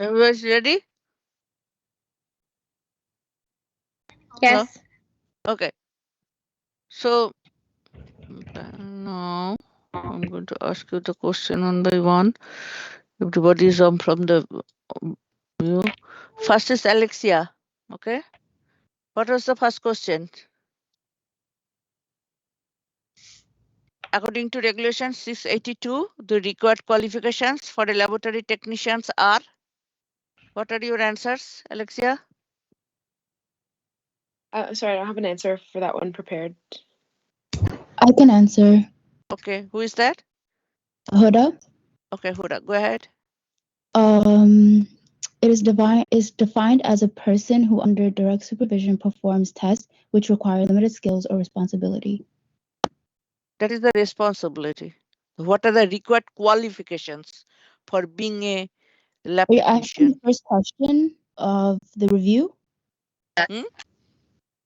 Everybody's ready? Yes. Okay. So now I'm going to ask you the question one by one. Everybody is from the view. First is Alexia. Okay. What was the first question? According to Regulation 682, the required qualifications for a laboratory technicians are. What are your answers, Alexia? Sorry, I don't have an answer for that one prepared. I can answer. Okay. Who is that? Huda. Okay, Huda, go ahead. It is defined as a person who, under direct supervision, performs tests which require limited skills or responsibility. That is the responsibility. What are the required qualifications for being a lab Are you asking technician? the first question of the review? Hmm?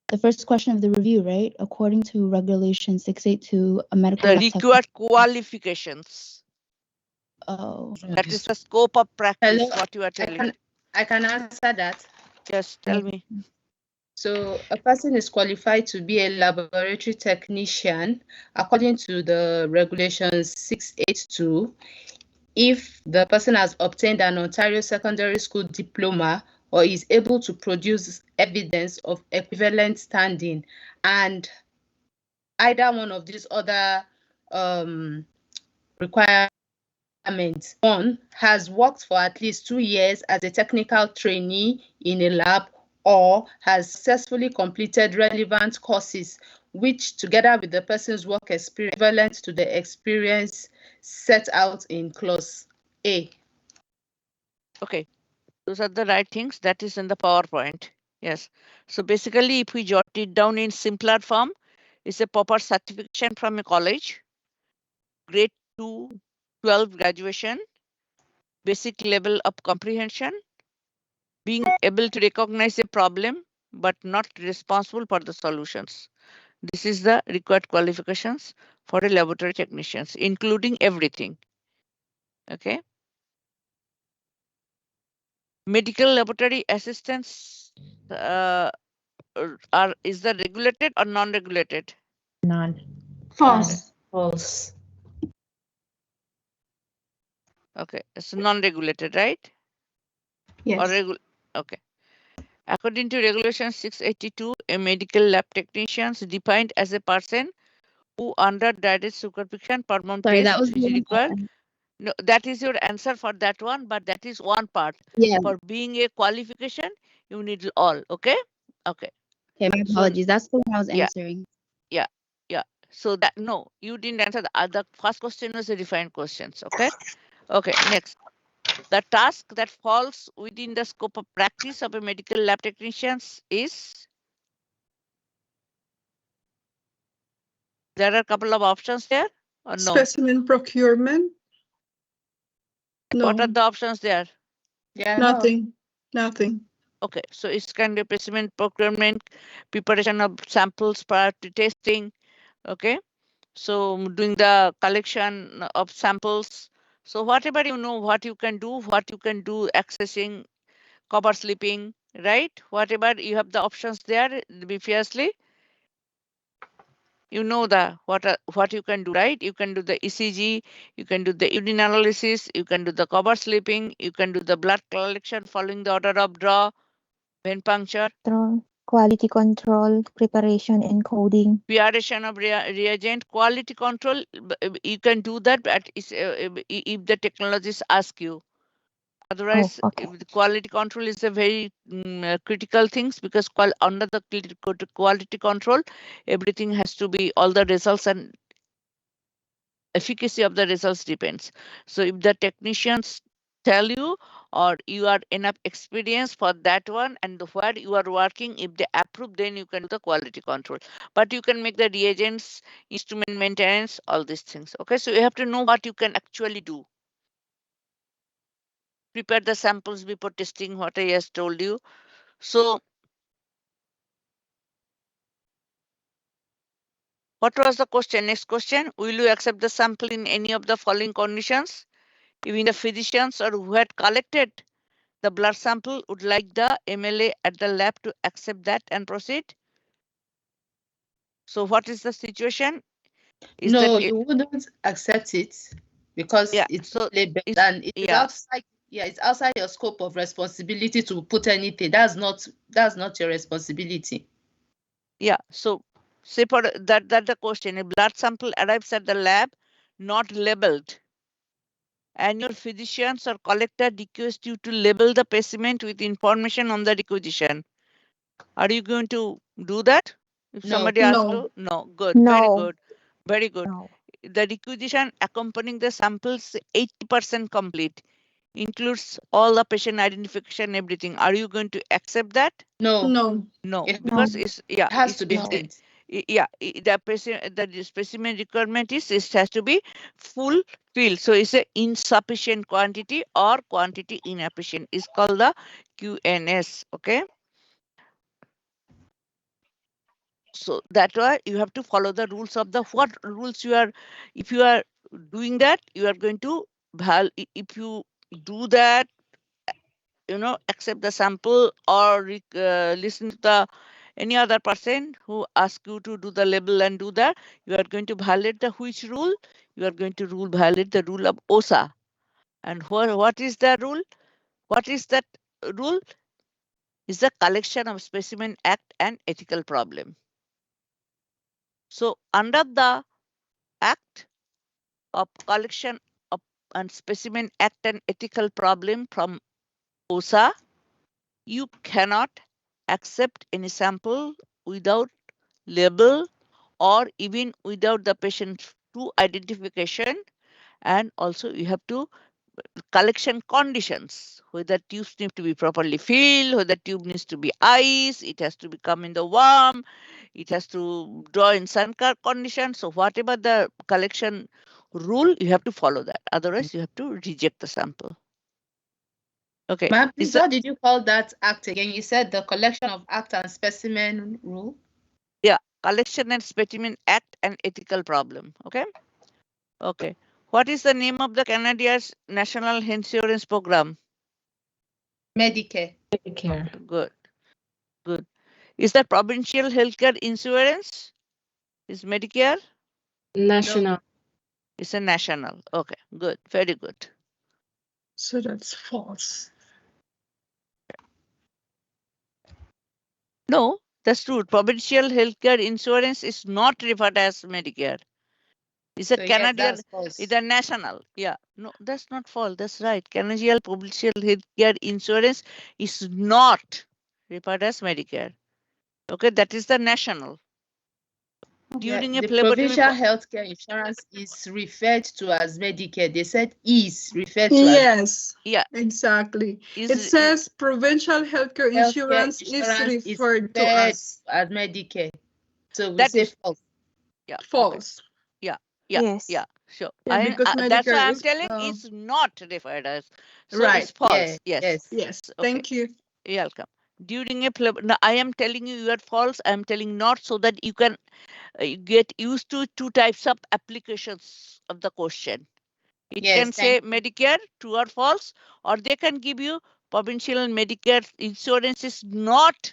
The first question of the review, right? According to Regulation 682, a medical The lab technician. required qualifications. Oh, That is the scope of practice, Hello, what you are telling. I can answer that. Yes, tell me. So a person is qualified to be a laboratory technician according to the Regulation 682 if the person has obtained an Ontario Secondary School diploma or is able to produce evidence of equivalent standing, and either one of these other requirements. One has worked for at least 2 years as a technical trainee in a lab or has successfully completed relevant courses which, together with the person's work experience, equivalent to the experience set out in clause A. Okay, those are the right things. That is in the PowerPoint. Yes. So basically, if we jot it down in simpler form, it's a proper certification from a college, grade 2, 12 graduation, basic level of comprehension, being able to recognize a problem, but not responsible for the solutions. This is the required qualifications for a laboratory technicians, including everything. Okay. Medical laboratory assistants is the regulated or non-regulated? None. False. False. Okay, it's non-regulated, right? Yes. Or okay. According to Regulation 682, a medical lab technician is defined as a person who, under direct supervision, perform sorry, tests that was which the require. one. No, that is your answer for that one, but that is one part. Yeah. For being a qualification, you need all. Okay. Okay. Okay, my So apologies. That's the one I was yeah. answering. Yeah. Yeah. So that no, you didn't answer the first question was a defined questions. Okay. Okay. Next. The task that falls within the scope of practice of a medical lab technician is. There are a couple of options there or no? Specimen procurement? No, What are the options there? Yeah, nothing, nothing. Okay, so it's kind of specimen procurement, preparation of samples prior to testing. Okay, so doing the collection of samples. So whatever you know, what you can do, accessing, cover slipping, right? Whatever you have the options there previously. You know what you can do, right? You can do the ECG, you can do the urine analysis, you can do the cover slipping, you can do the blood collection following the order of draw, vein puncture, quality control, preparation and coding. preparation of reagent, quality control. You can do that, but if the technologists ask you. Otherwise, okay. the quality control is a very critical things, because under the quality control, everything has to be, all the results and efficacy of the results depends. So if the technicians tell you, or you are enough experience for that one, and where you are working, if they approve, then you can do the quality control. But you can make the reagents, instrument maintenance, all these things. Okay, so you have to know what you can actually do. Prepare the samples before testing, what I just told you. So what was the question? Next question. Will you accept the sample in any of the following conditions? Even the physicians or who had collected the blood sample, would like the MLA at the lab to accept that and proceed. So what is the situation? Is No, that you wouldn't accept it because Yeah, it's so labeled it's- and it is yeah. outside. Yeah, it's outside your scope of responsibility to put anything. That's not your responsibility. Yeah, so say for that the question, a blood sample arrives at the lab not labeled, and your physicians or collector request you to label the specimen with information on the requisition. Are you going to do that? If No. somebody asks No. you, no. Good, very No. good, very good. No. The requisition accompanying the samples 80% complete, includes all the patient identification, everything. Are you going to accept that? No. No. No, It because it's It has to be No. sent. the specimen requirement is it has to be fulfilled. So it's a insufficient quantity or quantity inefficient. It's called the QNS. Okay. So that's why you have to follow the rules of the what rules you are. If you are doing that, you are going to if you do that, accept the sample or listen to the any other person who asks you to do the label and do that, you are going to violate the which rule? You are going to violate the rule of OSA. And what is the rule? What is that rule? Is the Collection of Specimen Act an ethical problem? So under the Act of Collection of and Specimen Act an ethical problem from OSA, you cannot accept any sample without label or even without the patient's true identification. And also you have to collection conditions, whether tubes need to be properly filled, whether tube needs to be ice, it has to become in the warm, it has to draw in sun condition. So whatever the collection rule, you have to follow that. Otherwise you have to reject the sample. Okay. Ma'am, please, what did you call that act again? You said the Collection of Act and Specimen Rule. Yeah, Collection and Specimen Act and ethical problem. Okay. Okay. What is the name of the Canada's National Insurance Program? Medicare. Good. Good. Is that provincial healthcare insurance? Is Medicare? National. It's a national. Okay. Good. Very good. So that's false. No, that's true. Provincial healthcare insurance is not referred as Medicare. It's a So yes, Canadian. that's false. It's a national. Yeah. No, that's not false. That's right. Canadian provincial healthcare insurance is not referred as Medicare. Okay, that is the national. During Yeah, a the phlebotomy. provincial healthcare insurance is referred to as Medicare. They said is referred to as Yes. Yeah. Exactly. Is It says provincial healthcare insurance is referred to as Medicare. So we That say is- false. yeah. Okay. false. Yeah. Yes. Yeah. Sure. Yeah, because That's why Medicare I'm is, telling it's not referred as. So right. it's false. Yeah, Yes. Yes. Okay. Thank you. You're welcome. During a now, I am telling you are false. I am telling not so that you can get used to two types of applications of the question. It Yes, can say thank Medicare, true or false, or they can give you provincial Medicare insurance is not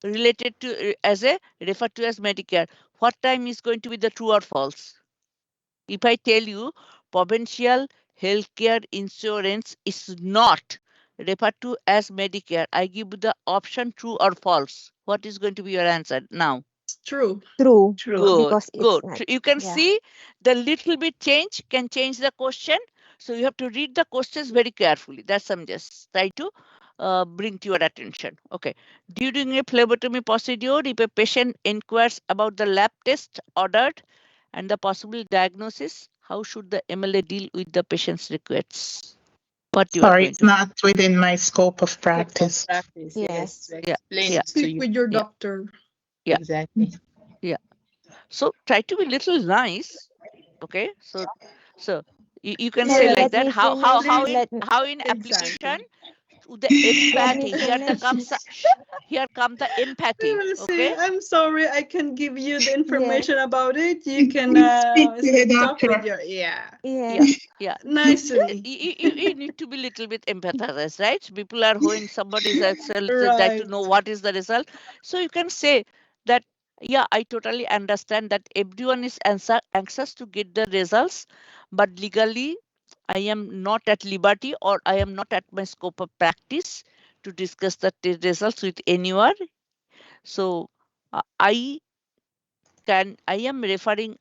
related to as a referred to as Medicare. What time is going to be the true or false? If I tell you provincial healthcare insurance is not referred to as Medicare, I give you the option true or false. What is going to be your answer now? It's true. True. Good, Because it's good. not. You can Yeah. see the little bit change can change the question. So you have to read the questions very carefully. That's I'm just try to bring to your attention. Okay. During a phlebotomy procedure, if a patient inquires about the lab test ordered and the possible diagnosis, how should the MLA deal with the patient's requests? What you are Sorry, going it's to not within my scope of practice. Practice, yes. Yes. To Yeah, explain yeah. it to Speak you. with your Yeah. doctor. Yeah. Exactly. So try to be little nice. Okay. So you can No, say let like that. me finish. How Let me- in application Exactly. with the empathy. Here comes the empathy. Okay. I'm sorry, I can give you the information about it. You can Speak to the talk with doctor. your Yeah. nicely. You need to be a little bit empathized, right? People are when somebody is actually like Right. to know what is the result. So you can say that, yeah, I totally understand that everyone is anxious to get the results, but legally I am not at liberty, or I am not at my scope of practice to discuss the results with anyone. So I am referring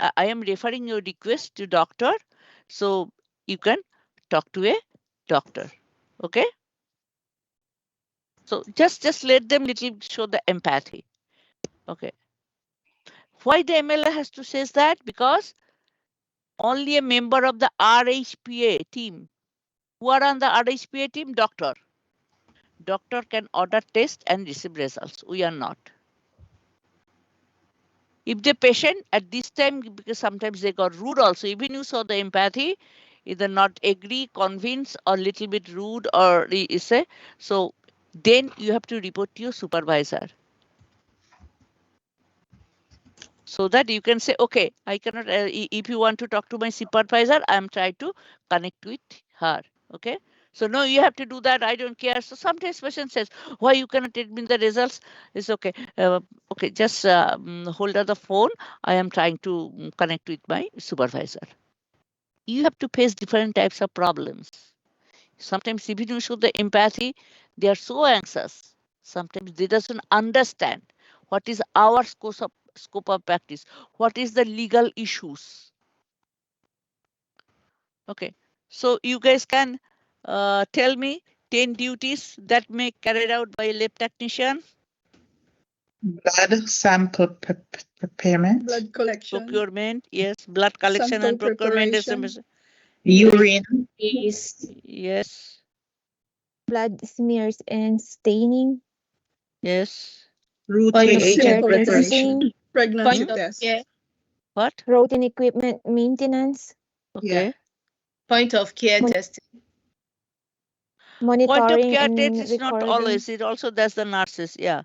your request to doctor, so you can talk to a doctor. Okay. So just let them little show the empathy. Okay. Why the MLA has to say that? Because only a member of the RHPA team. Who are on the RHPA team? Doctor. Doctor can order test and receive results. We are not. If the patient at this time, because sometimes they got rude also, even you saw the empathy, either not agree, convince, or little bit rude, or say, so then you have to report to your supervisor. So that you can say, okay, I cannot, if you want to talk to my supervisor, I'm trying to connect with her. Okay. So no, you have to do that. I don't care. So sometimes patient says, why you cannot tell me the results? It's okay. Okay, just hold up the phone. I am trying to connect with my supervisor. You have to face different types of problems. Sometimes even you show the empathy, they are so anxious. Sometimes they doesn't understand what is our scope of practice, what is the legal issues. Okay, so you guys can tell me 10 duties that may carried out by a lab technician. Blood sample preparation. Blood collection. Procurement, yes. Blood collection Sample and procurement. preparation. Urine. Yes. Blood smears and staining. Yes. Routine Point agent Care preparation. testing. Pregnancy Point of test. care. What? Routine equipment maintenance. Okay. Point of care testing. Point of Monitoring care and test is not recording. always. It also does the nurses. Yeah.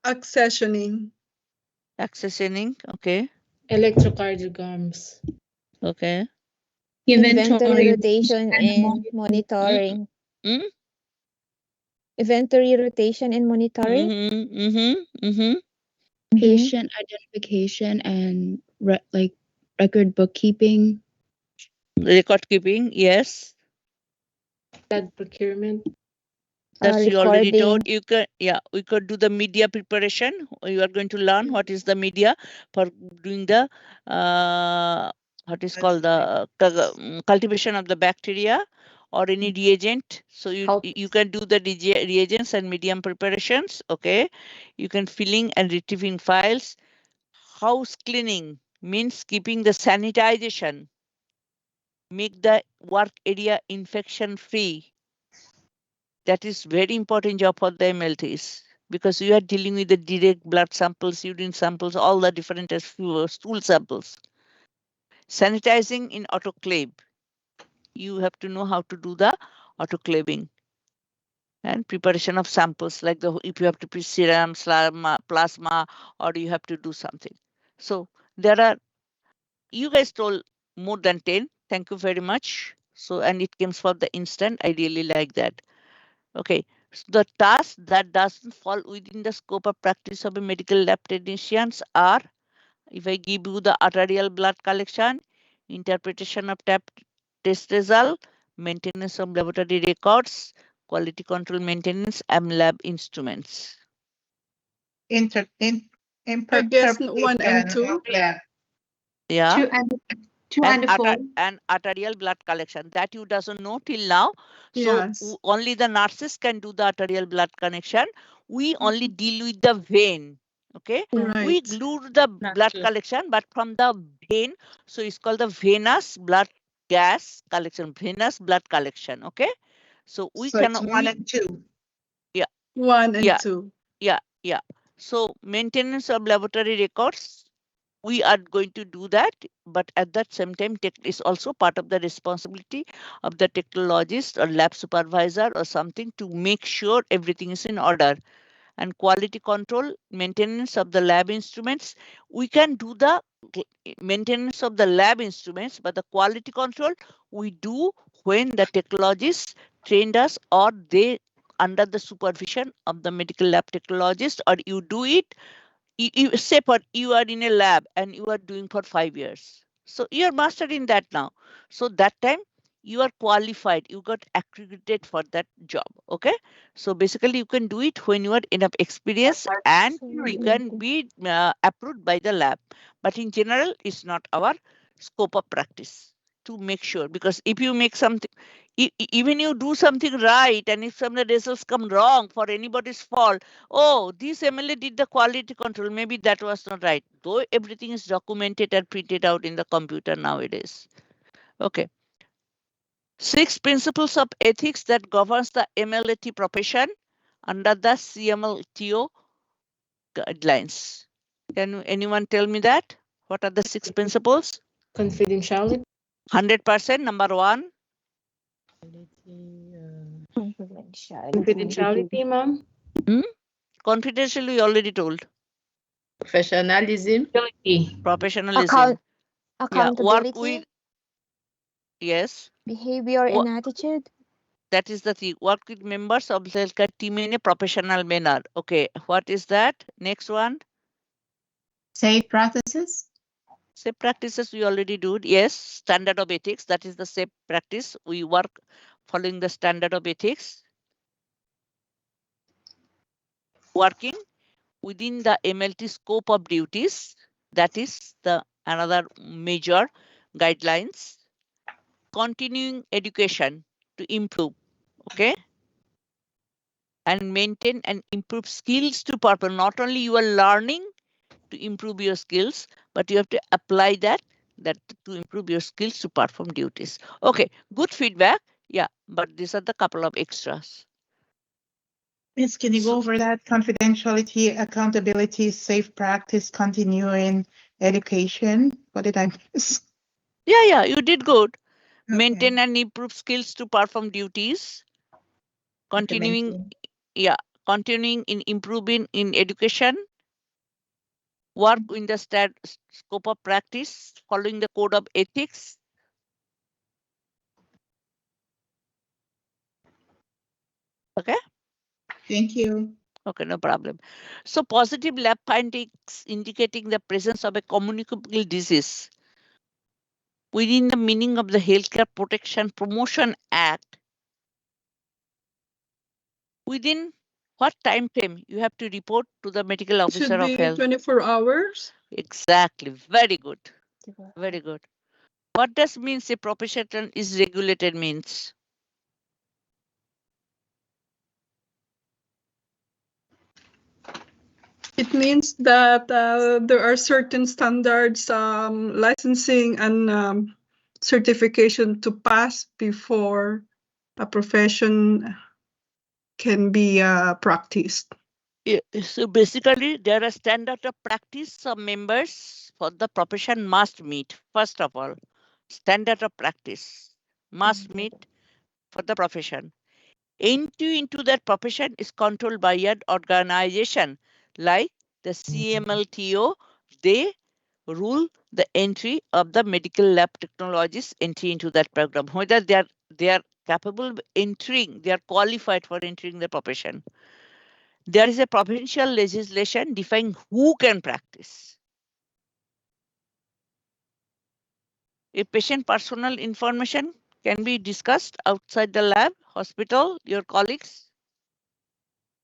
Accessioning. Accessioning. Okay. Electrocardiograms. Okay. Inventory rotation and monitoring. Mm? Inventory rotation and monitoring. Mm-hmm. Mm-hmm. Mm-hmm. Patient identification and record bookkeeping. Record keeping. Yes. Blood procurement. That's you already told. Recording. You can, yeah, we could do the media preparation. You are going to learn what is the media for doing the what is called the cultivation of the bacteria or any reagent. So you can do the reagents and medium preparations. Okay, you can filling and retrieving files. House cleaning means keeping the sanitization, make the work area infection free. That is very important job for the MLTs because you are dealing with the direct blood samples, urine samples, all the different stool samples. Sanitizing in autoclave. You have to know how to do the autoclaving and preparation of samples like if you have to put serum, plasma, or you have to do something. So there are, you guys told more than 10. Thank you very much. So, and it comes for the instant. I really like that. Okay, so the tasks that doesn't fall within the scope of practice of a medical lab technicians are, if I give you the arterial blood collection, interpretation of test result, maintenance of laboratory records, quality control maintenance, and lab instruments. I guess 1 and 2. Yeah. Two and four. And arterial blood collection that you doesn't know till now. So Yes. only the nurses can do the arterial blood connection. We only deal with the vein. Okay. Right. We glue the blood collection, but from the vein. So it's called the venous blood gas collection, venous blood collection. Okay. So we cannot. 1 and 2. Yeah. 1 and 2. Yeah. Yeah. So maintenance of laboratory records. we are going to do that, but at that same time, tech is also part of the responsibility of the technologist or lab supervisor or something to make sure everything is in order. And quality control, maintenance of the lab instruments, we can do the maintenance of the lab instruments, but the quality control we do when the technologists trained us or they under the supervision of the medical lab technologist, or you do it, say for you are in a lab and you are doing for 5 years. So you are mastered in that now. So that time you are qualified, you got accredited for that job. Okay. So basically you can do it when you are enough experience and you can be approved by the lab. But in general, it's not our scope of practice to make sure, because if you make something, even you do something right, and if some of the results come wrong for anybody's fault, oh, this MLA did the quality control, maybe that was not right, though everything is documented and printed out in the computer nowadays. Okay. 6 principles of ethics that governs the MLAT profession under the CMLTO guidelines. Can anyone tell me that? What are the 6 principles? Confidentiality. 100%, number 1. Confidentiality, ma'am. Confidential, we already told. Professionalism. Professionalism. Accountability. Work with, yes. Behavior and attitude. That is the thing. Work with members of the healthcare team in a professional manner. Okay, what is that? Next one. Safe practices. Safe practices we already do. Yes, standard of ethics. That is the safe practice. We work following the standard of ethics. Working within the MLT scope of duties. That is the another major guidelines. Continuing education to improve. Okay. And maintain and improve skills to perform. Not only you are learning to improve your skills, but you have to apply that to improve your skills to perform duties. Okay, good feedback. Yeah, but these are the couple of extras. Miss, can you go over that? Confidentiality, accountability, safe practice, continuing education. What did I miss? Yeah, you did good. Okay. Maintain and improve skills to perform duties. Continuing in improving in education. Work in the scope of practice, following the code of ethics. Okay. Thank you. Okay, no problem. So positive lab findings indicating the presence of a communicable disease within the meaning of the Healthcare Protection Promotion Act. Within what time frame you have to report to the medical officer of health? 24 hours. Exactly. Very good. Very good. What does means a professional is regulated means? It means that there are certain standards, licensing and certification to pass before a profession can be practiced. Yeah, so basically, there are standard of practice some members for the profession must meet. First of all, standard of practice must meet for the profession. Entry into that profession is controlled by an organization like the CMLTO. They rule the entry of the medical lab technologists entry into that program, whether they are capable of entering, they are qualified for entering the profession. There is a provincial legislation defining who can practice. A patient personal information can be discussed outside the lab, hospital, your colleagues?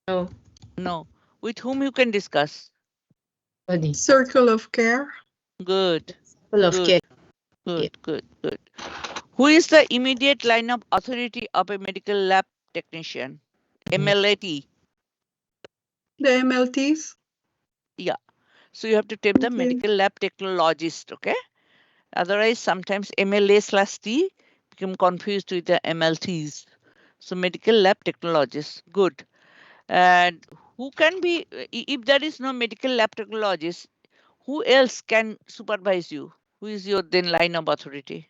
No. No. With whom you can discuss? Circle of care. Good. Circle of care. Good. Who is the immediate line of authority of a medical lab technician? MLAT. The MLTs. Yeah. So you have to take the medical lab technologist, okay? Otherwise, sometimes MLA/T become confused with the MLTs. So medical lab technologist, good. And who can be, if there is no medical lab technologist, Who else can supervise you? Who is your then line of authority?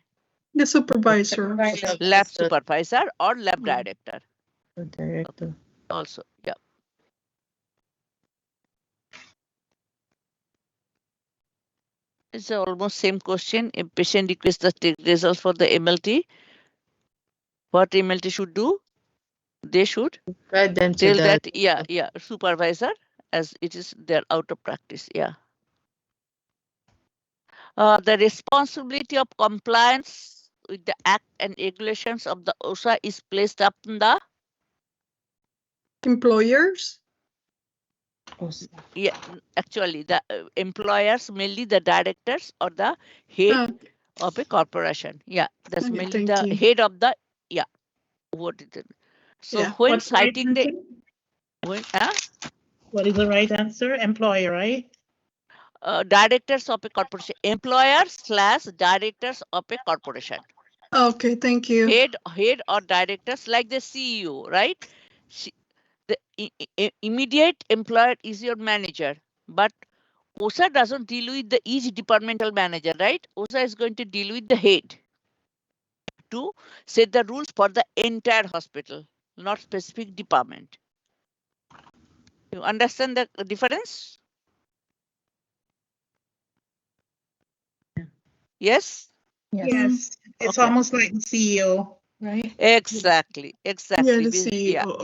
The supervisor. Lab supervisor or lab director. Director. Also, yeah. It's almost same question. If patient requests the results for the MLT, what MLT should do? They should Write them to tell the that, yeah, supervisor, as it is they're out of practice, yeah. The responsibility of compliance with the act and regulations of the OSHA is placed upon the employers. Yeah, actually, the employers, mainly the directors or the head of a corporation. Yeah, that's Okay, mainly thank the you. head of the, yeah, what is it? So Yeah. when What's the right citing the, answer? What is the right answer? Employer, right? directors of a corporation, employers/directors of a corporation. Okay, thank you. Head or directors like the CEO, right? The immediate employer is your manager, but OSHA doesn't deal with each departmental manager, right? OSHA is going to deal with the head to set the rules for the entire hospital, not specific department. You understand the difference? Yes? Yes. It's Okay. almost like the CEO, right? Exactly. Yeah, the CEO.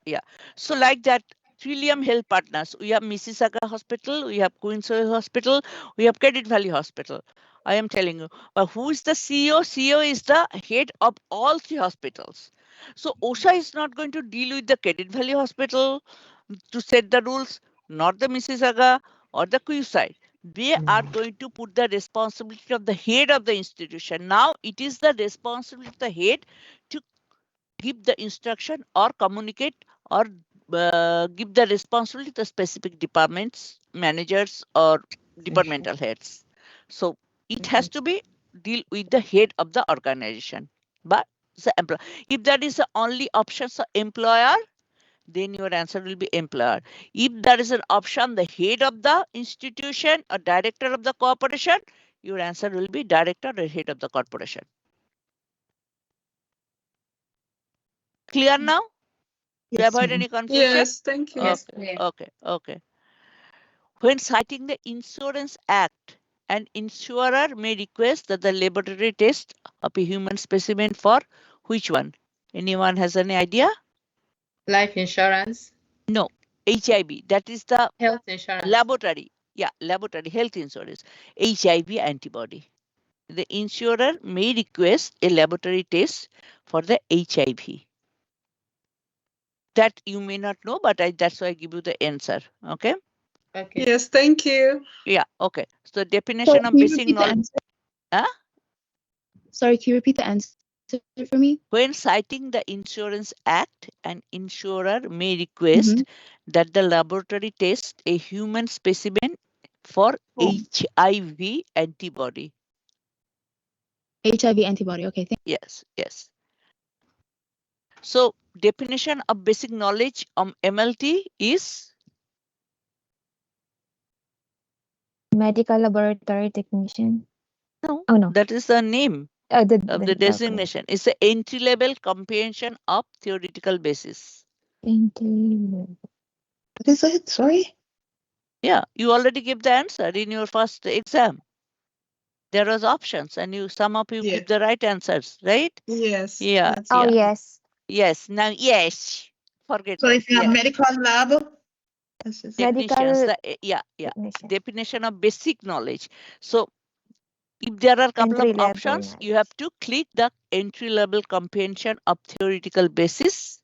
Yeah. So like that, Trillium Health Partners, we have Mississauga Hospital, we have Queensway Hospital, we have Credit Valley Hospital. I am telling you, but who is the CEO? CEO is the head of all 3 hospitals. So OSHA is not going to deal with the Credit Valley Hospital to set the rules, not the Mississauga or the Queensway. They are going to put the responsibility of the head of the institution. Now it is the responsibility of the head to give the instruction or communicate or give the responsibility to specific departments, managers or departmental heads. So it has to be deal with the head of the organization. But the employer, if that is the only option, so employer, then your answer will be employer. If there is an option, the head of the institution or director of the corporation, your answer will be director or head of the corporation. Clear now? To avoid any confusion? Yes, thank you. Okay. When citing the Insurance Act, an insurer may request that the laboratory test of a human specimen for which one? Anyone has any idea? Life insurance. No, HIV. That is the Health insurance. laboratory. Yeah, laboratory health insurance. HIV antibody. The insurer may request a laboratory test for the HIV. That you may not know, but that's why I give you the answer. Okay. Okay. Yes, thank you. Yeah. Okay. So definition of basic knowledge. Sorry, can you repeat the answer for me? When citing the Insurance Act, an insurer may request that the laboratory test a human specimen for HIV antibody. HIV antibody. Okay. Yes. So definition of basic knowledge on MLT is Medical laboratory technician. no. Oh no. That is the name of the designation. It's an entry-level comprehension of theoretical basis. What is it? Sorry? Yeah, you already gave the answer in your first exam. There was options and some of you give the right answers, right? Yes. Yeah. yes. Yes. Now, yes. Forget. So it's a medical lab? Definitions. Definition of basic knowledge. So if there are a couple of options, you have to click the entry-level comprehension of theoretical basis.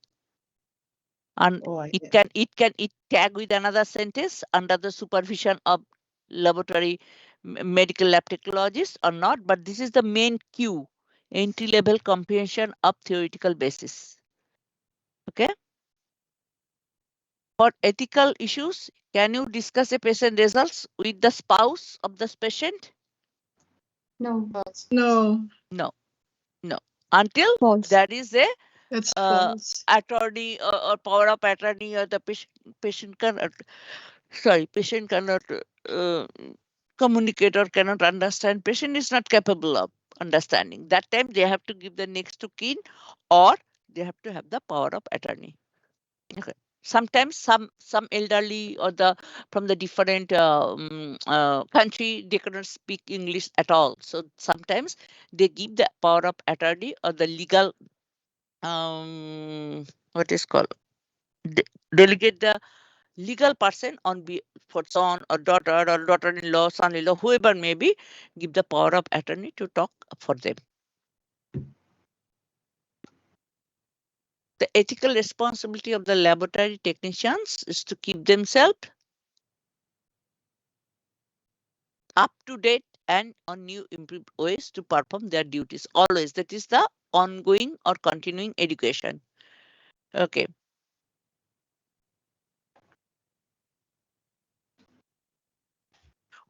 And it tag with another sentence under the supervision of laboratory medical lab technologist or not, but this is the main cue, entry-level comprehension of theoretical basis. Okay. For ethical issues, can you discuss a patient results with the spouse of the patient? No. Until false. That is a false. attorney or power of attorney or the patient can patient cannot communicate or cannot understand. Patient is not capable of understanding. That time they have to give the next to kin, or they have to have the power of attorney. Okay. Sometimes some elderly or from the different country, they cannot speak English at all. So sometimes they give the power of attorney or the legal what is called delegate the legal person for son or daughter-in-law, son-in-law, whoever may be, give the power of attorney to talk for them. The ethical responsibility of the laboratory technicians is to keep themselves up to date and on new improved ways to perform their duties. Always, that is the ongoing or continuing education. Okay.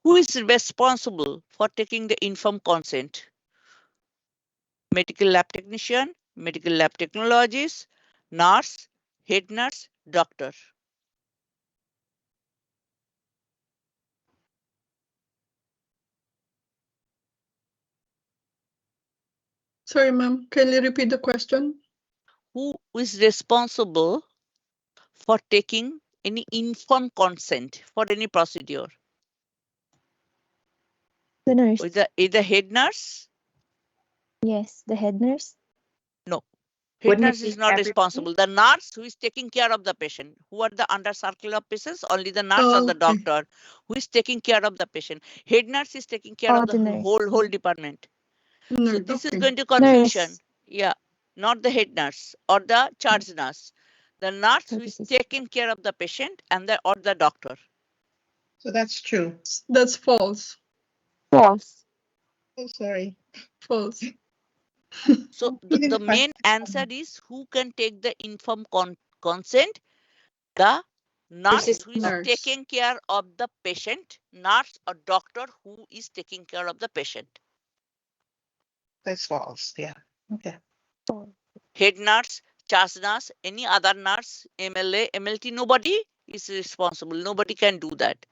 Who is responsible for taking the informed consent? Medical lab technician, medical lab technologist, nurse, head nurse, doctor. Sorry, ma'am. Can you repeat the question? Who is responsible for taking any informed consent for any procedure? The nurse. Either head nurse? Yes, the head nurse. No. Head Wouldn't nurse it is be not everybody? responsible. The nurse who is taking care of the patient. Who are the under circle of patients? Only the nurse or the Okay. doctor who is taking care of the patient. Head nurse is taking care Oh, of the the nurse. whole department. So Nurse. this is Okay. going to confusion. Nurse. Yeah, not the head nurse or the charge nurse. The nurse So who is this is taking care of the patient and or the doctor. So that's true. That's false. false. Oh, sorry. False. So Repeating the the main question. answer is who can take the informed consent? The nurse who is Nurse. taking care of the patient, nurse or doctor who is taking care of the patient. That's false. Yeah. Okay. Head nurse, charge nurse, any other nurse, MLA, MLT, nobody is responsible. Nobody can do that.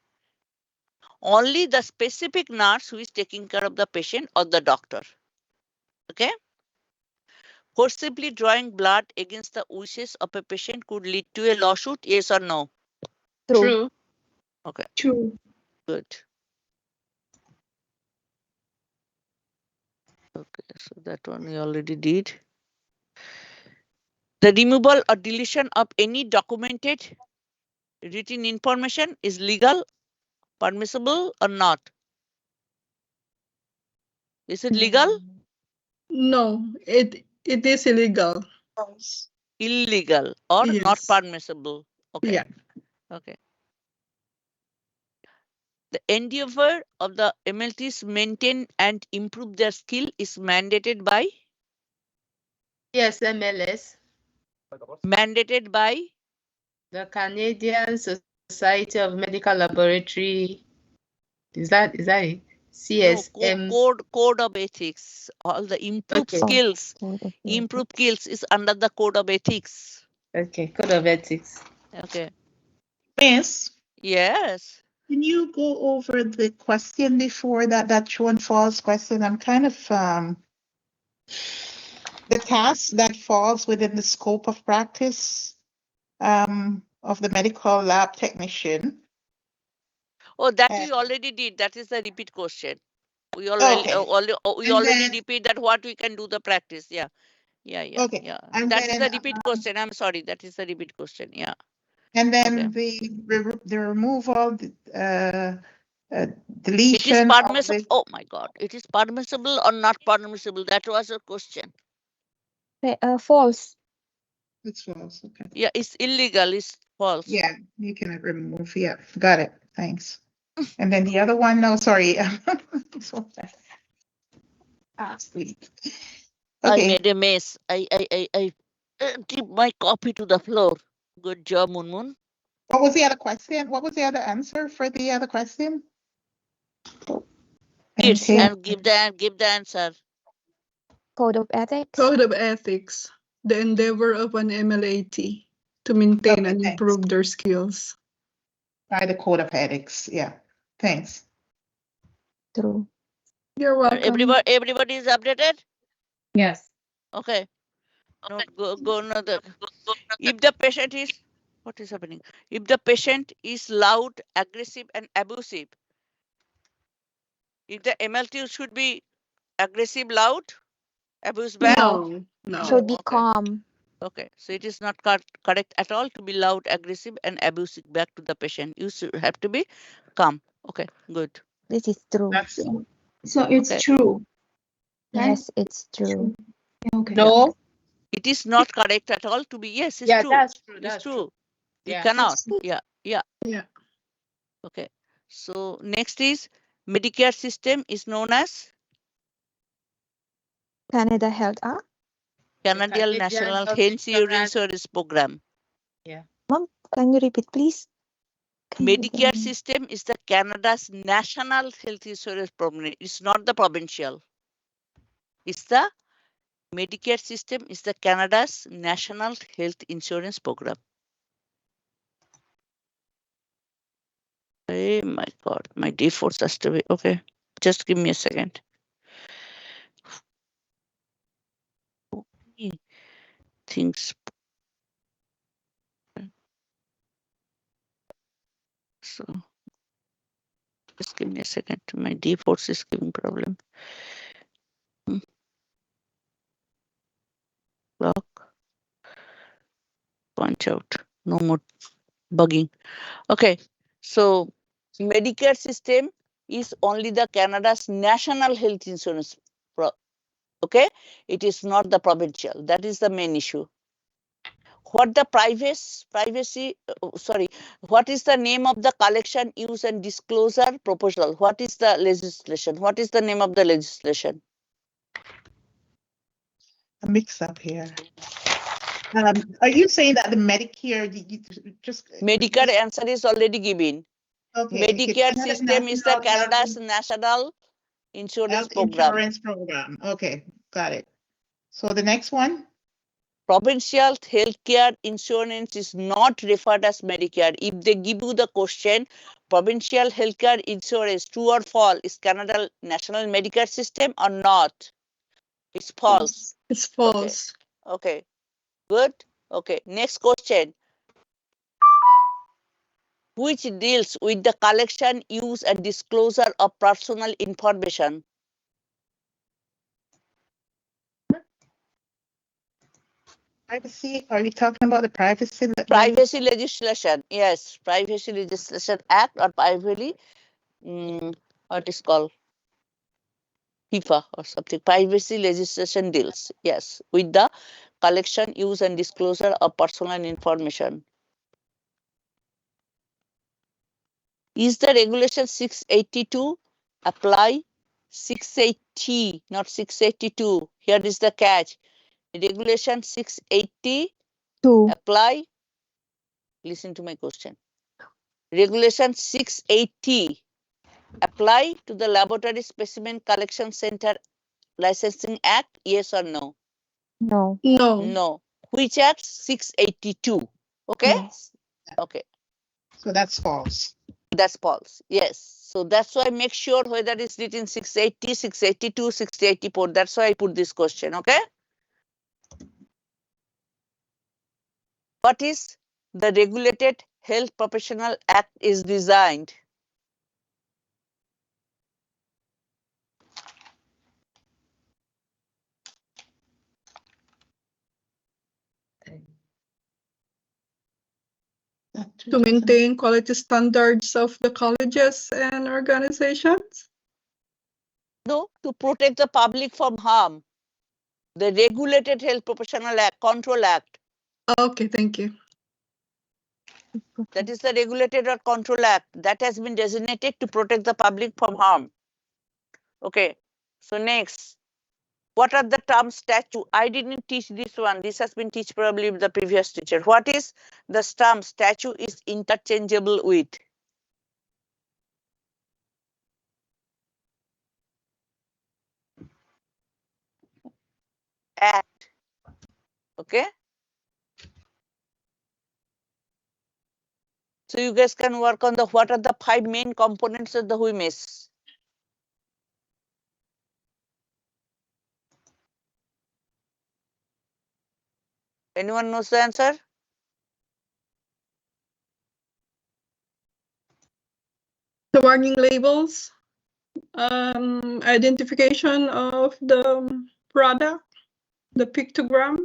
Only the specific nurse who is taking care of the patient or the doctor. Okay? Forcibly drawing blood against the wishes of a patient could lead to a lawsuit, yes or no? True. Okay, True. good. Okay, so that one we already did. The removal or deletion of any documented written information is legal, permissible or not? Is it legal? No, it is illegal. False. Illegal or not Yes. permissible? Okay. Yeah. Okay. The endeavor of the MLTs maintain and improve their skill is mandated by? Yes, MLS. Mandated by? The Canadian Society of Medical Laboratory. Is that it? CSM. No, code of ethics. All the improved Okay. skills. Code of Improved ethics. skills is under the code of ethics. Okay, Code of Ethics. Okay. Miss, Yes. can you go over the question before that true and false question? I'm kind of the task that falls within the scope of practice of the medical lab technician. Oh, that we already did. That is the repeat question. We already repeat that what we can do the practice. Yeah. Okay. Yeah. And That is then, the repeat question. I'm sorry. That is the repeat question. Yeah. And then Okay. the removal, It deletion is of permissible. the, Oh my God. It is permissible or not permissible? That was a question. False. it's false. Okay. Yeah, it's illegal. It's false. Yeah, you can remove. Yeah, got it. Thanks. And then the other one, no, sorry. Sweet. I Okay. made a mess. I tipped my copy to the floor. Good job, Moon. What was the other question? What was the other answer for the other question? Kids, and give the answer. Code of ethics. Code of ethics. The endeavor of an MLAT to maintain and improve their skills. by the Code of Ethics. Yeah, thanks. True. You're welcome. Everybody is updated? Yes. Okay. No, go another. If the patient is, what is happening? If the patient is loud, aggressive, and abusive, if the MLT should be aggressive, loud, abuse bad? No, no. Should be Okay. calm. Okay, so it is not correct at all to be loud, aggressive, and abusive back to the patient. You should have to be calm. Okay, good. This is true. That's So it's Okay. true. right? Yes, it's true. Okay. No. It is not correct at all to be, yes, it's Yeah, true. that's true. It's That's true. true. You Yeah. cannot. Yeah. Yeah. Okay. So next is Medicare system is known as Canada Health Act. Canadian Canadian National Health Health Insurance. Insurance Program. Mom, can you repeat, please? Medicare system is the Canada's national health insurance program. It's not the provincial. It's the Medicare system is the Canada's national health insurance program. Oh my God, my default has to be okay. Just give me a second. Things. So just give me a second. My default is giving problem. Lock. Punch out. No more bugging. Okay. So Medicare system is only the Canada's national health insurance. Okay. It is not the provincial. That is the main issue. What the what is the name of the collection, use and disclosure proposal? What is the legislation? What is the name of the legislation? a mix-up here. Are you saying that the Medicare, just Medicare answer is already given. okay, Medicare Canada system is the National Canada's national insurance Health program. Insurance Program. Okay, got it. So the next one? Provincial healthcare insurance is not referred as Medicare. If they give you the question, provincial healthcare insurance, true or false, is Canada national Medicare system or not? It's false. It's false. Okay, good. Okay, next question. Which deals with the collection, use, and disclosure of personal information? Privacy, are you talking about the privacy? Privacy legislation, yes. Privacy Legislation Act or privacy, what is called? HIPAA or something. Privacy legislation deals, yes, with the collection, use, and disclosure of personal information. Is the regulation 682 apply? 680, not 682. Here is the catch. Regulation 680 Two. apply. Listen to my question. Regulation 680 apply to the Laboratory Specimen Collection Center Licensing Act? Yes or no? No. No. No. Which act? 682. Okay? Yes. Okay. So that's false. That's false. Yes. So that's why make sure whether it's written 680, 682, 684. That's why I put this question. Okay? What is the Regulated Health Professional Act is designed? To maintain quality standards of the colleges and organizations. No, to protect the public from harm. The Regulated Health Professional Act, Control Act. Okay, thank you. That is the Regulated or Control Act that has been designated to protect the public from harm. Okay. So next, what are the terms statute? I didn't teach this one. This has been taught probably with the previous teacher. What is the term statute is interchangeable with? Act. Okay. So you guys can work on the what are the 5 main components of the WHMIS. Anyone knows the answer? The warning labels, identification of the product, the pictograms.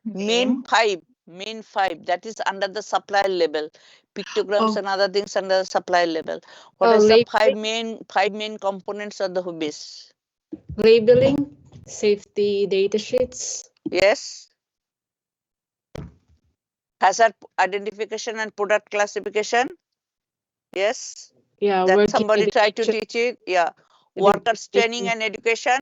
Main five, that is under the supply label. Pictograms Oh. and other things under the supply label. What is the five main components of the WHMIS? Labeling, safety data sheets. Yes. Hazard identification and product classification. Yes. Yeah, That working somebody tried to education, teach it. Yeah. Workers training and education.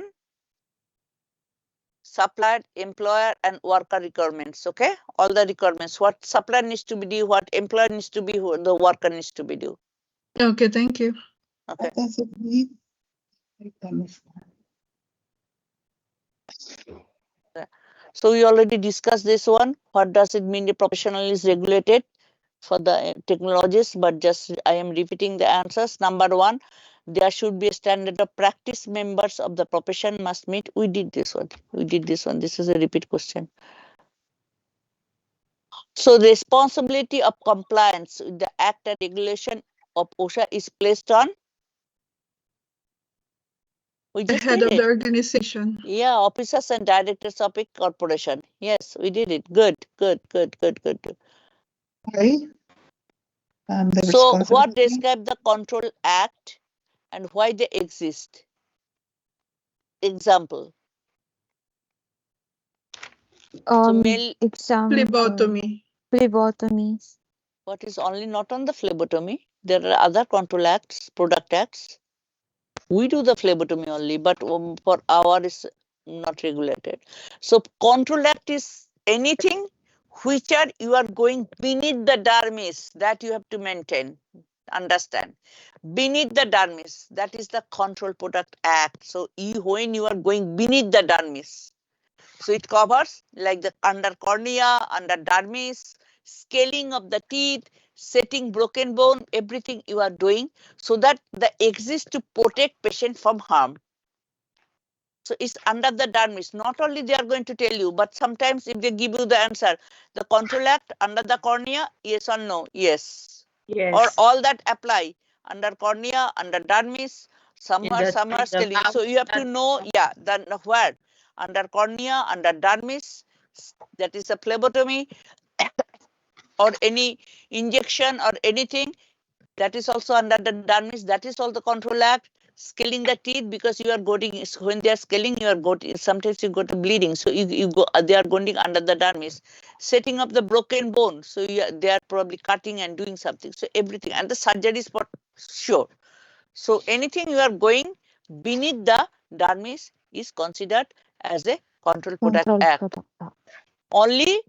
Supplier, employer, and worker requirements. Okay. All the requirements. What supplier needs to be do, what employer needs to be, who the worker needs to be do. Okay, thank you. Okay. What does it mean? I don't understand. So we already discussed this one. What does it mean the professional is regulated for the technologies? But just I am repeating the answers. Number one, there should be a standard of practice members of the profession must meet. We did this one. We did this one. This is a repeat question. So the responsibility of compliance with the act and regulation of OSHA is placed on. We The just head did of it. the organization. Yeah, officers and directors of a corporation. Yes, we did it. Good, good, good, good, good. Okay. The So what responsibility. describe the Control Act and why they exist? Example. Example. Phlebotomy. Phlebotomies. What is only not on the phlebotomy? There are other control acts, product acts. We do the phlebotomy only, but for our is not regulated. So Control Act is anything which are you are going beneath the dermis that you have to maintain. Understand? Beneath the dermis, that is the Control Product Act. So when you are going beneath the dermis, so it covers like the under cornea, under dermis, scaling of the teeth, setting broken bone, everything you are doing so that the exists to protect patient from harm. So it's under the dermis. Not only they are going to tell you, but sometimes if they give you the answer, the Control Act under the cornea, yes or no? Yes. Yes. Or all that apply under cornea, under dermis, some are the scaling. mouth, So you have to know, yeah, then where under cornea, under dermis, that is a phlebotomy, or any injection or anything that is also under the dermis. That is all the Control Act. Scaling the teeth because you are going when they are scaling, you are going sometimes you go to bleeding. So you go they are going under the dermis. Setting up the broken bone. So they are probably cutting and doing something. So everything and the surgery is for sure. So anything you are going beneath the dermis is considered as a Control Product Control Act. product act. Only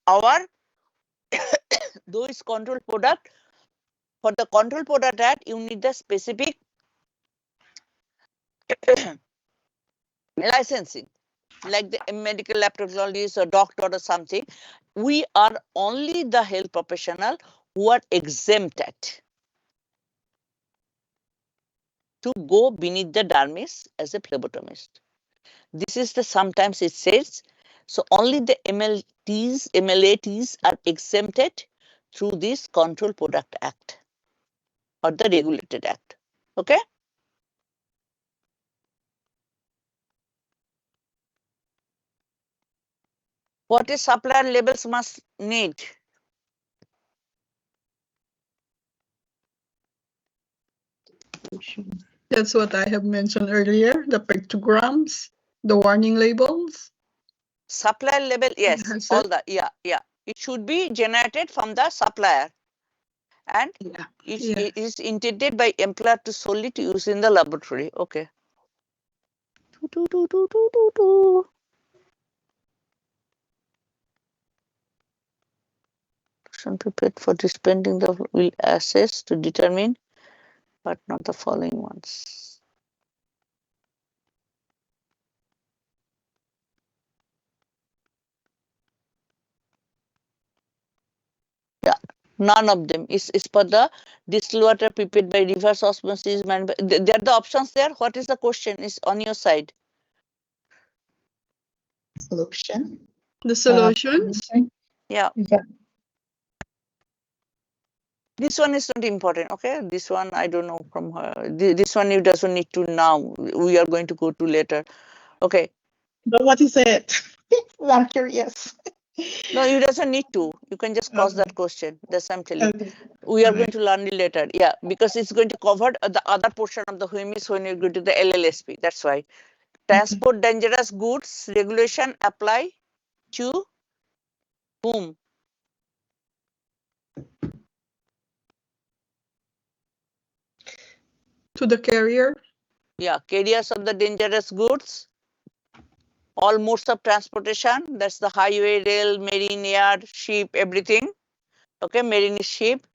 our those control product, for the Control Product Act, you need the specific licensing, like the medical laboratories or doctor or something. We are only the health professional who are exempted to go beneath the dermis as a phlebotomist. This is the sometimes it says. So only the MLATs are exempted through this Control Product Act or the Regulated Act. Okay. What is supplier labels must need? That's what I have mentioned earlier. The pictograms, the warning labels. Supplier label, yes, That's all it. the, yeah. It should be generated from the supplier. And Yeah. it is intended by employer to solely to use in the laboratory. Okay. Some prepared for dispensing the will assess to determine, but not the following ones. None of them is for the distilled water prepared by reverse osmosis. There are the options there. What is the question? Is on your side. Solution. The solutions. Yeah. Yeah. This one is not important. Okay. This one I don't know from her. This one you doesn't need to now. We are going to go to later. Okay. But what is it? I'm curious. No, you doesn't need to. You can just pause Okay. that question. That's what I'm telling. Okay. We are Alright. going to learn it later. Yeah, because it's going to cover the other portion of the WHIMIS when you go to the LLSP. That's why. Transport dangerous goods regulation apply to whom? To the carrier. Yeah, carriers of the dangerous goods. All modes of transportation. That's the highway, rail, marine, air, ship, everything. Okay, marine is ship.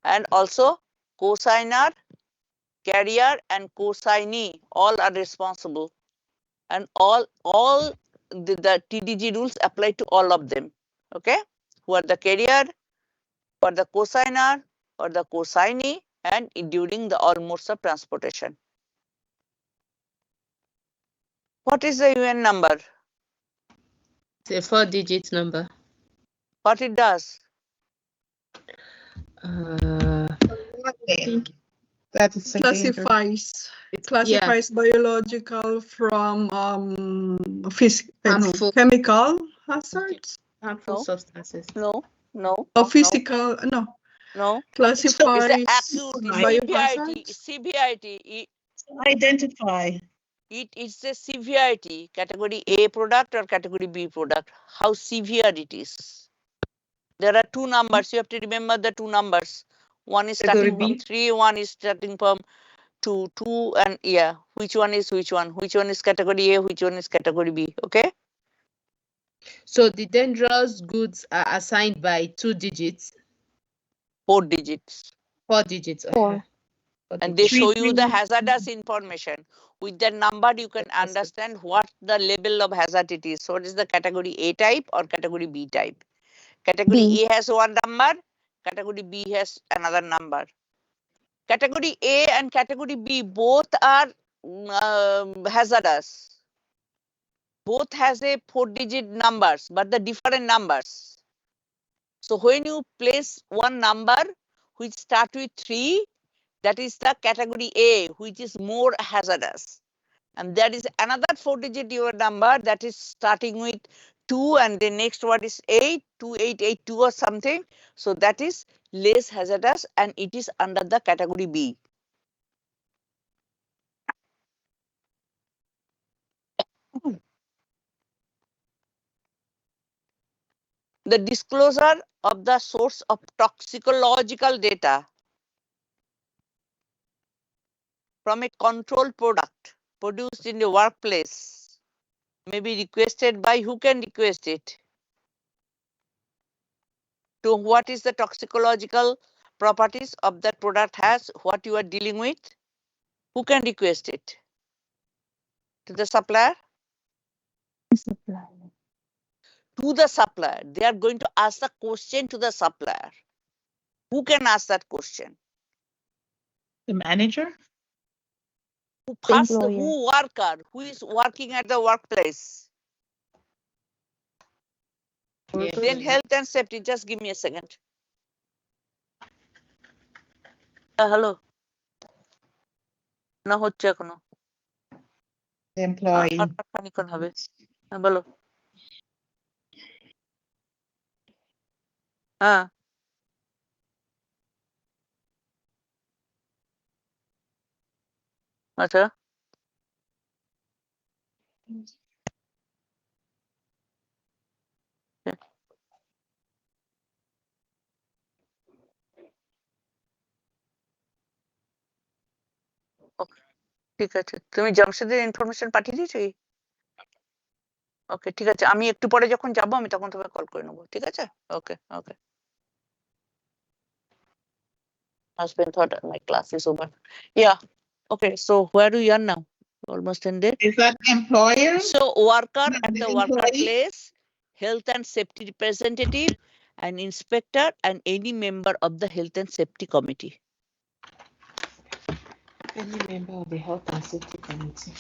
And also co-signer, carrier and co-signee, all are responsible. And all the TDG rules apply to all of them. Okay, who are the carrier, or the co-signer, or the co-signee, and during the all modes of transportation. What is the UN number? It's a 4-digit number. What it does? That is a danger. Classifies biological from Harmful. chemical hazards. Harmful No. substances. No, no, Or physical, no. no. Classifies It's the acute severity. biohazards. Severity. Identify. It is a severity. Category A product or category B product. How severe it is. There are two numbers. You have to remember the two numbers. One is Category starting from B. 3, one is starting from 2, and yeah, which one is which one? Which one is category A, which one is category B, okay? So the dangerous goods are assigned by 2 digits. 4 digits. 4 digits. Okay. 4. 4 And they digits. show you the hazardous information. With the number, you can understand what the level of hazard it is. So it is the category A type or category B type. Category B. A has one number, category B has another number. Category A and category B both are hazardous. Both has a 4-digit numbers, but the different numbers. So when you place one number which start with 3, that is the category A, which is more hazardous. And there is another 4-digit number that is starting with 2, and the next one is 8, 2882 or something. So that is less hazardous, and it is under the category B. The disclosure of the source of toxicological data from a controlled product produced in the workplace may be requested by who can request it? To what is the toxicological properties of that product has, what you are dealing with? Who can request it? To the supplier? Supply. To the supplier. They are going to ask the question to the supplier. Who can ask that question? The manager? First, employer. who worker? Who is working at the workplace? Then health and safety. Just give me a second. Hello. না হচ্ছে এখনো। The employee. খানিকক্ষণ হবে। হ্যাঁ বলো। হ্যাঁ। আচ্ছা। ঠিক আছে, তুমি জামশেদের ইনফরমেশন পাঠিয়ে দিয়েছো? ওকে, ঠিক আছে, আমি একটু পরে যখন যাবো আমি তখন তোমাকে কল করে নেবো, ঠিক আছে? ওকে ওকে। Husband thought my class is over. Yeah. Okay, so where do you are now? Almost ended. Is that employer? So worker Not at the the employee? workplace, health and safety representative, an inspector, and any member of the Health and Safety Committee. Any member of the Health and Safety Committee.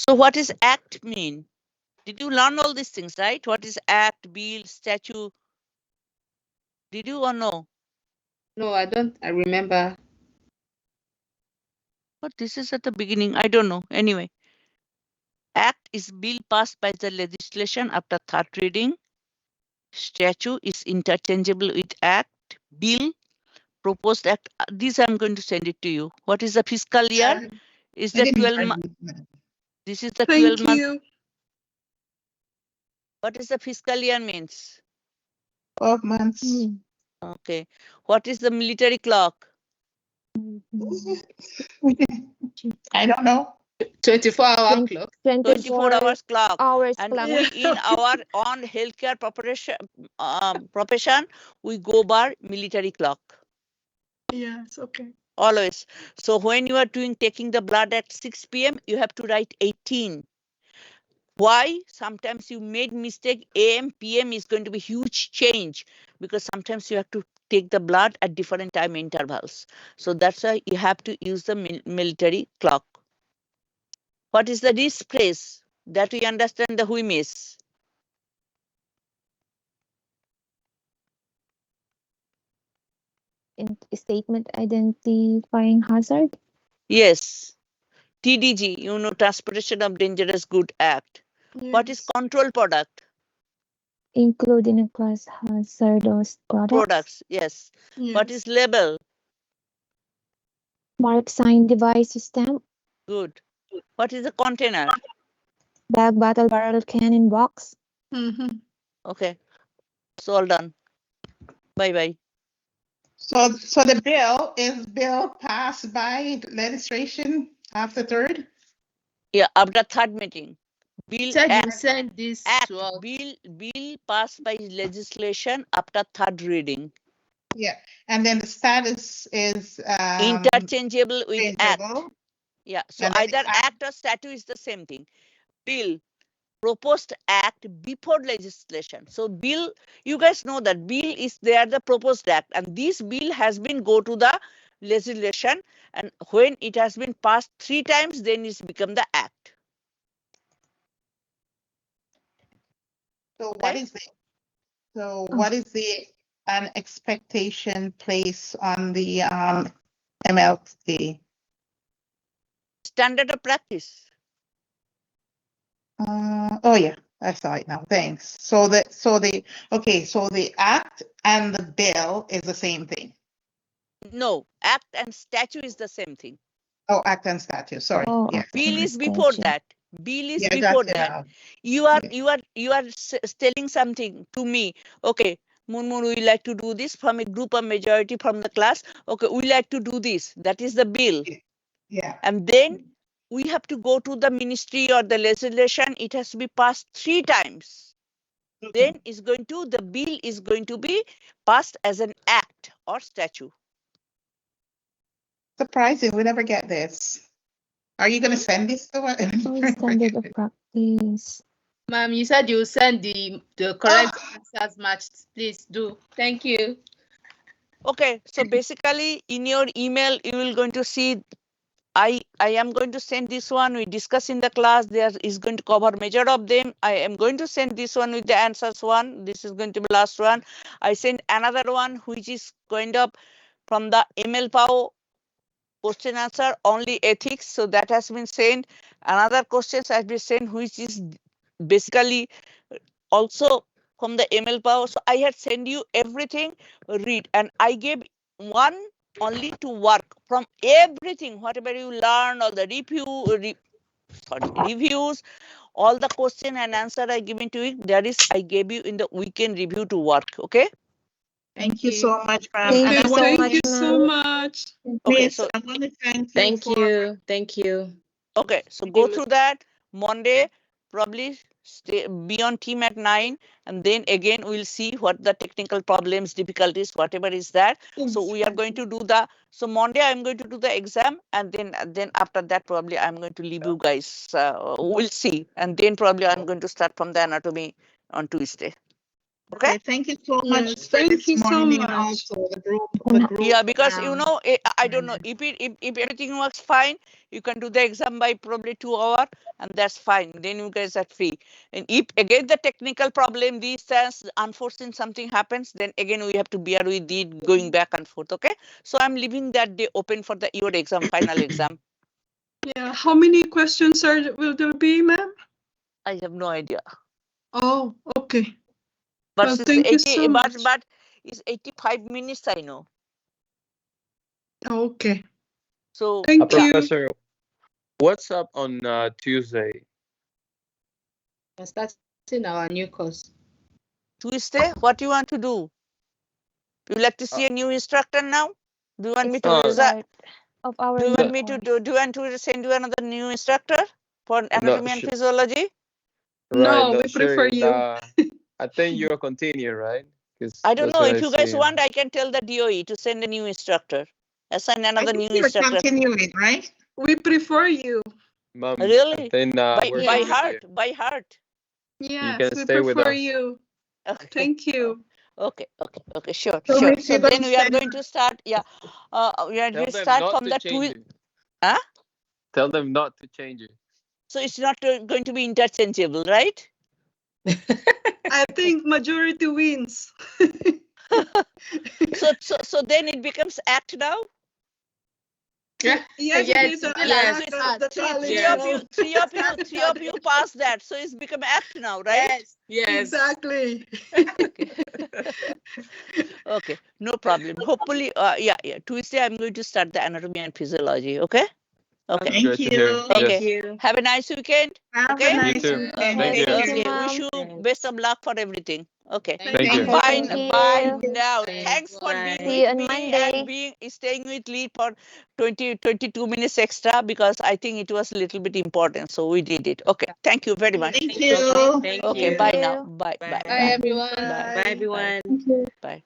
So what is act mean? Did you learn all these things, right? What is act, bill, statute? Did you or no? No, I don't. I remember. But this is at the beginning. I don't know. Anyway, act is bill passed by the legislation after third reading. Statute is interchangeable with act. Bill, proposed act. This I'm going to send it to you. What is the fiscal year? Is I the didn't 12 argue month? with that. This is the Thank 12 month. you. What is the fiscal year means? 12 months. Mm. Okay. What is the military clock? I don't know. 24-hour Twen- clock. 24 hours clock. hours And clock. we in our on healthcare profession, we go by military clock Yes, okay. always. So when you are taking the blood at 6 p.m., you have to write 18. Why? Sometimes you made mistake. AM, PM is going to be huge change because sometimes you have to take the blood at different time intervals. So that's why you have to use the military clock. What is the this phrase? That we understand the we miss. Statement identifying hazard, Yes. TDG, Transportation of Dangerous Good Act. What is Yes. control product? including a class hazardous Products, yes. What is label? mark sign device stamp, Good. What is a container? bag, bottle, barrel, cannon, box. Mm-hmm. Okay. So all done. Bye-bye. So the bill passed by legislation after third? Yeah, after third meeting. You Bill said you act, send this act to us. bill passed by legislation after third reading. Yeah. And then the status is Interchangeable with act. changeable. Yeah. So And then either act or statute is the same thing. Bill, proposed act before legislation. So bill, you guys know that bill is there, the proposed act, and this bill has been go to the legislation, and when it has been passed 3 times, then it's become the act. So Right? what is the an expectation place on the MLT? Standard of practice. Oh yeah, I saw it now. Thanks. So the act and the bill is the same thing. No, act and statute is the same thing. Oh, act and statute. Sorry. Oh, Yeah. okay. Bill is before Statute. that. Bill is Yeah, before gotcha. that. You are telling something to me. Okay, Munmun, we like to do this from a group of majority from the class. Okay, we like to do this. That is the bill. Yeah. And then we have to go to the ministry or the legislation. It has to be passed 3 times. Okay. Then the bill is going to be passed as an act or statute. Surprising, we never get this. Are you going to send this to us? Oh, standard of practice. Ma'am, you said you send the correct answers matched. Please do. Thank you. Okay, so basically in your email, you will going to see I am going to send this one. We discuss in the class. There is going to cover major of them. I am going to send this one with the answers one. This is going to be last one. I send another one which is going up from the ML POW question answer only ethics. So that has been sent. Another questions has been sent which is basically also from the ML POW. So I had sent you everything. Read, and I gave one only to work from everything, whatever you learn, all the reviews, all the question and answer I given to it. That is, I gave you in the weekend review to work. Okay. Thank you so much, ma'am. Thank And you I so wanna Thank much, you thank so ma'am. much. Okay, Miss, so I want to thank you Thank for you. Thank you. okay, so go through that Monday. Probably be on team at 9, and then again we'll see what the technical problems, difficulties, whatever is that. So we are going to do so Monday I'm going to do the exam, and then after that probably I'm going to leave you guys. We'll see, and then probably I'm going to start from the anatomy on Tuesday. Okay. Thank you so much Yes, for thank this you so morning much. also, the group. Yeah, because I don't know if everything works fine, you can do the exam by probably 2 hours, and that's fine. Then you guys are free. And if again the technical problem, these times unforeseen something happens, then again we have to bear with it going back and forth. Okay, so I'm leaving that day open for the your exam, final exam. Yeah, how many questions will there be, ma'am? I have no idea. Oh, okay. But Well, it's thank you 80, so much. but it's 85 minutes. I know. Okay. So Thank you. Professor, what's up on Tuesday? We're starting our new course. Tuesday, what do you want to do? You like to see a new instructor now? Do you want me It's to the use that? start of our Do you new want me to course. do you want to send you another new instructor for anatomy and physiology? No, Right, we not sure prefer if you. I think you'll continue, right? 'Cause I don't that's know. what If I you guys see. want, I can tell the DOE to send a new instructor. Assign I another think new you're instructor. continuing, right? We prefer you. Mom, I Really? think By we're by good with heart. you. By heart. You Yes, can we stay with prefer us. you. Okay. Thank you. Okay. Sure. So Sure. if So you're going then to we are send going to start. Yeah. We are Tell going to them start not from to the change it. Huh? Tell them not to change it. So it's not going to be interchangeable, right? I think majority wins. So then it becomes act now. Yes, Yes, it is an yes, act of the college Three of you pass that, so it's become act now, right? Exactly. Okay, no problem. Hopefully, yeah. Tuesday I'm going to start the anatomy and physiology. Okay. Okay. Thank Great to hear. you. Okay. Have a nice weekend. Have Okay. a nice too. weekend. Thank you. Thank you, Okay. ma'am. Wish you best of luck for everything. Okay. Thank you. Okay, Bye. thank you. Bye now. Thanks for being See you with on me Monday. and staying with Lee for 22 minutes extra, because I think it was a little bit important. So we did it. Okay. Thank you very much. Thank you. Okay. Thank Bye you. now. Bye. Bye, everyone. Bye. Bye. Thank you. Bye.